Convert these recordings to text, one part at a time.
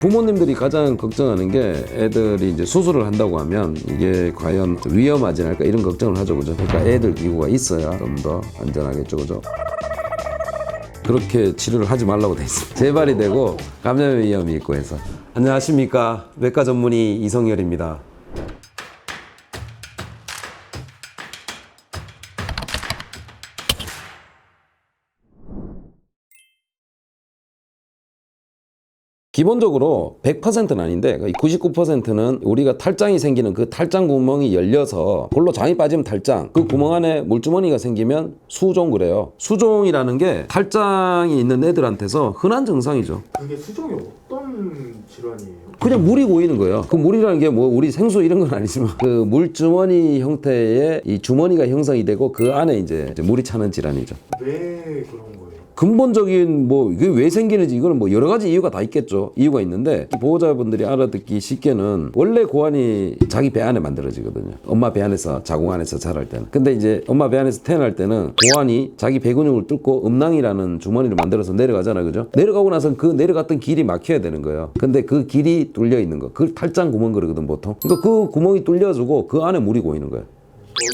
부모님들이 가장 걱정하는 게 애들이 이제 수술을 한다고 하면 이게 과연 위험하지 않을까 이런 걱정을 하죠, 그죠? 그러니까 애들 기구가 있어야 좀 더 안전하겠죠, 그죠? 그렇게 치료를 하지 말라고 돼 있습니다. 재발이 되고 감염의 위험이 있고 해서. 안녕하십니까, 외과 전문의 이성열입니다. 기본적으로 100%는 아닌데 99%는 우리가 탈장이 생기는 그 탈장 구멍이 열려서 볼로 장이 빠지면 탈장, 그 구멍 안에 물주머니가 생기면 수종. 그래요. 수종이라는 게 탈장이 있는 애들한테서 흔한 증상이죠. 그게 수종이 어떤 질환이에요? 그냥 물이 고이는 거예요. 그 물이라는 게 뭐 우리 생수 이런 건 아니지만 그 물주머니 형태의 이 주머니가 형성이 되고 그 안에 이제 물이 차는 질환이죠. 왜 그런 거예요? 근본적인 뭐 이게 왜 생기는지 이거는 뭐 여러 가지 이유가 다 있겠죠. 이유가 있는데 보호자분들이 알아듣기 쉽게는 원래 고환이 자기 배 안에 만들어지거든요. 엄마 배 안에서 자궁 안에서 자랄 때는. 근데 이제 엄마 배 안에서 태어날 때는 고환이 자기 배 근육을 뚫고 음낭이라는 주머니를 만들어서 내려가잖아요, 그죠? 내려가고 나서 그 내려갔던 길이 막혀야 되는 거예요. 근데 그 길이 뚫려 있는 거, 그걸 탈장 구멍 그러거든 보통. 그러니까 그 구멍이 뚫려지고 그 안에 물이 고이는 거예요.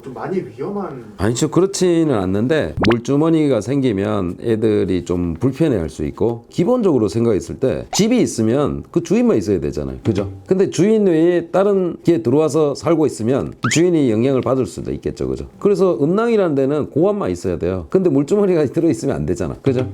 좀 많이 위험한... 아니죠. 그렇지는 않는데 물주머니가 생기면 애들이 좀 불편해할 수 있고, 기본적으로 생각했을 때 집이 있으면 그 주인만 있어야 되잖아요, 그죠? 근데 주인 외에 다른 게 들어와서 살고 있으면 주인이 영향을 받을 수도 있겠죠, 그죠? 그래서 음낭이라는 데는 고환만 있어야 돼요. 근데 물주머니가 들어있으면 안 되잖아, 그죠?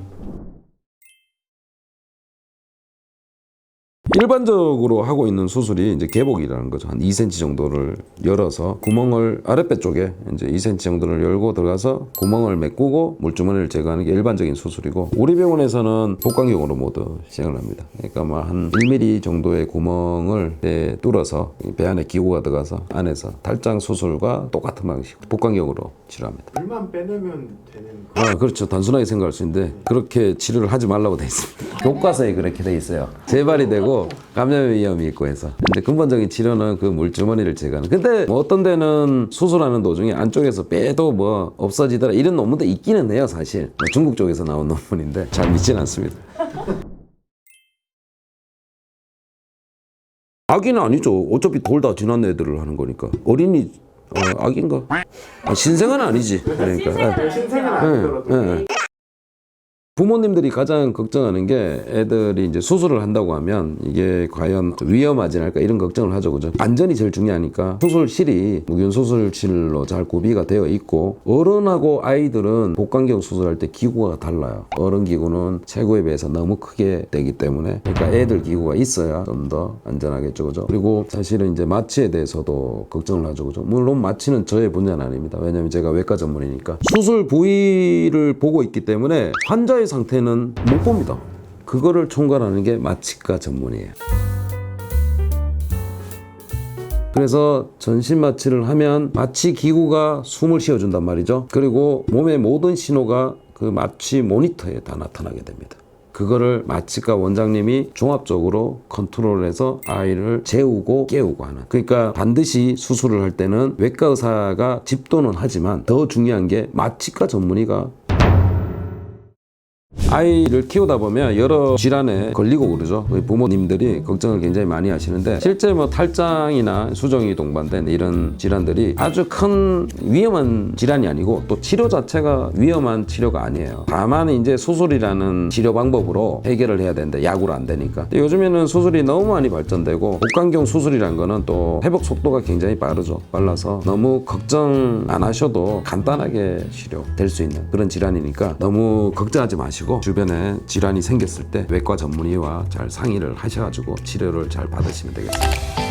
일반적으로 하고 있는 수술이 이제 개복이라는 거죠. 한 2cm 정도를 열어서 구멍을 아랫배 쪽에 이제 2cm 정도를 열고 들어가서 구멍을 메꾸고 물주머니를 제거하는 게 일반적인 수술이고, 우리 병원에서는 복강경으로 모두 시행을 합니다. 그러니까 뭐 한 1mm 정도의 구멍을 뚫어서 배 안에 기구가 들어가서 안에서 탈장 수술과 똑같은 방식 복강경으로 치료합니다. 물만 빼내면 되는 거? 그렇죠. 단순하게 생각할 수 있는데 그렇게 치료를 하지 말라고 돼 있습니다. 교과서에 그렇게 돼 있어요. 재발이 되고 감염의 위험이 있고 해서. 근데 근본적인 치료는 그 물주머니를 제거하는. 근데 뭐 어떤 데는 수술하는 도중에 안쪽에서 빼도 뭐 없어지더라 이런 논문도 있기는 해요, 사실. 뭐 중국 쪽에서 나온 논문인데 잘 믿진 않습니다. 아기는 아니죠. 어차피 돌 다 지난 애들을 하는 거니까. 어린이 아기인가? 신생아는 아니지. 그러니까. 신생은 아니더라도 부모님들이 가장 걱정하는 게 애들이 이제 수술을 한다고 하면 이게 과연 위험하지 않을까 이런 걱정을 하죠, 그죠? 안전이 제일 중요하니까 수술실이 무균 수술실로 잘 구비가 되어 있고, 어른하고 아이들은 복강경 수술할 때 기구가 달라요. 어른 기구는 체구에 비해서 너무 크게 되기 때문에, 그러니까 애들 기구가 있어야 좀 더 안전하겠죠, 그죠? 그리고 사실은 이제 마취에 대해서도 걱정을 하죠, 그죠? 물론 마취는 저의 분야는 아닙니다. 왜냐면 제가 외과 전문이니까. 수술 부위를 보고 있기 때문에 환자의 상태는 못 봅니다. 그거를 총괄하는 게 마취과 전문이에요. 그래서 전신 마취를 하면 마취 기구가 숨을 쉬어준단 말이죠. 그리고 몸의 모든 신호가 그 마취 모니터에 다 나타나게 됩니다. 그거를 마취과 원장님이 종합적으로 컨트롤해서 아이를 재우고 깨우고 하는. 그러니까 반드시 수술을 할 때는 외과 의사가 집도는 하지만 더 중요한 게 마취과 전문의가 아이를 키우다 보면 여러 질환에 걸리고 그러죠. 부모님들이 걱정을 굉장히 많이 하시는데, 실제 뭐 탈장이나 수종이 동반된 이런 질환들이 아주 큰 위험한 질환이 아니고 또 치료 자체가 위험한 치료가 아니에요. 다만 이제 수술이라는 치료 방법으로 해결을 해야 되는데 약으로 안 되니까. 요즘에는 수술이 너무 많이 발전되고 복강경 수술이라는 거는 또 회복 속도가 굉장히 빨라서 너무 걱정 안 하셔도 간단하게 치료될 수 있는 그런 질환이니까 너무 걱정하지 마시고 주변에 질환이 생겼을 때 외과 전문의와 잘 상의를 하셔가지고 치료를 잘 받으시면 되겠습니다.